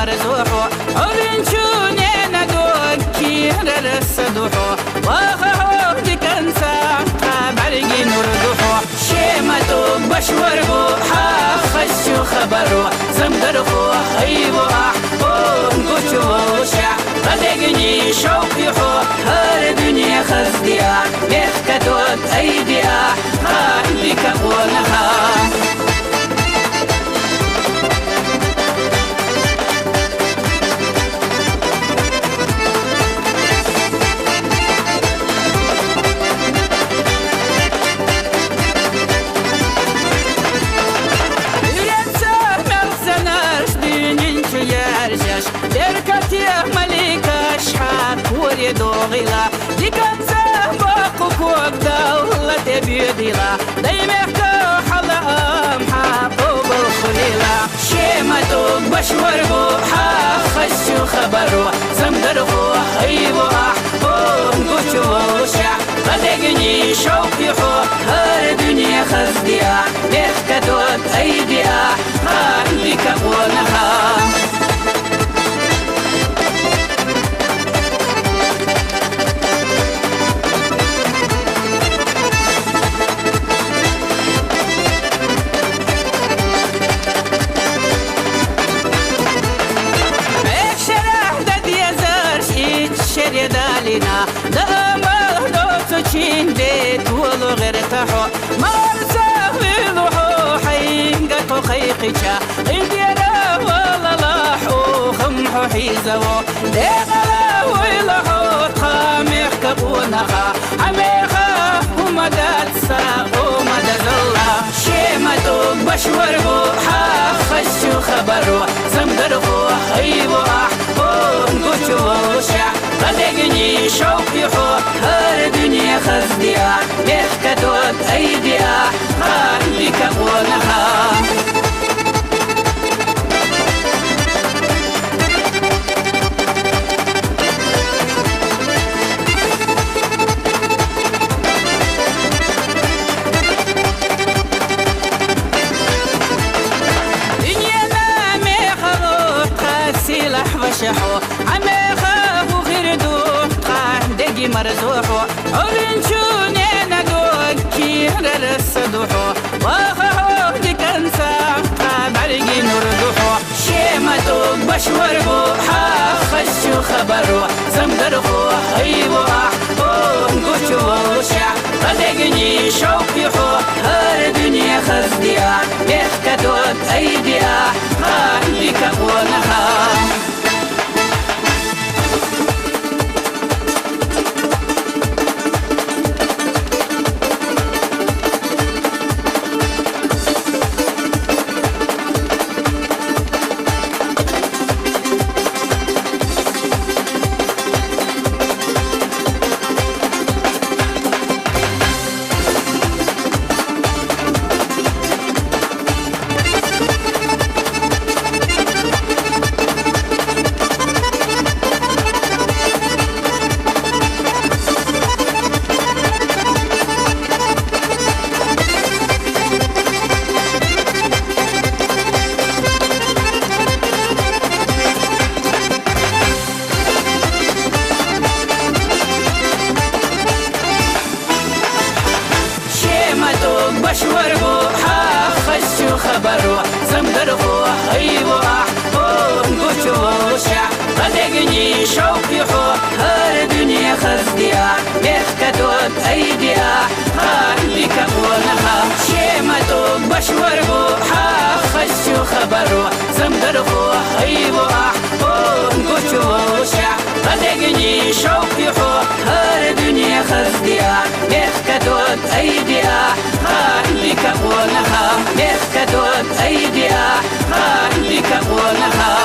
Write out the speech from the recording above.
مرزوحو أولنشوني ندوكي ررسدوحو وخحو دكنسا برقي نردوحو شيمتو بشوربو حاخشو خبرو زمدرخو خيبو نقوشو وشع بدقني شوقيحو هر دنيا خزديا بيخكتوت أيديا بك أقولها دوغيلا دي كان سباق وقت دولة بيديلا دايمك حلا محاطو بالخليلا شيمتو بشوربو حاخشو خبرو زمدرخو خيبو نقوشو وشع بدقني شوقيحو هر دنيا خزديا بيخكتوت أيديا بك أقولها دالنا دامه دوتشين بيت ولو غير تحو مرسا ويلوحو حينقتو خيقشا انديرا ولا لاحو خمحو حيزو ديغلا ويلوحو تخاميخ كبونخا عميخا ومدال ساق ومدال الله شيمتو بشوربو حاخشو خبرو زمدرخو خيبو نقوشو وشع بدقني شوقيحو هر دنيا خزديا بيخكتوت أيديا بك أقولها دنيانا ميخلوط خاسي لحوشحو دقي مرزوحو أولنشوني ندوكي ررسدوحو وخحو دكنسا برقي نردوحو شيمتو بشوربو حاخشو خبرو زمدرخو خيبو نقوشو وشع بدقني شوقيحو هر دنيا خزديا بيخكتوت أيديا بك أقولها بشوربو حاخشو خبرو زمدرخو خيبو نقوشو وشع بدقني شوقيحو هر دنيا خزديا بيخكتوت أيديا بك أقولها شيمتو بشوربو حاخشو خبرو زمدرخو خيبو نقوشو وشع بدقني شوقيحو هر دنيا خزديا بيخكتوت أيديا بك أقولها بيخكتوت أيديا بك أقولها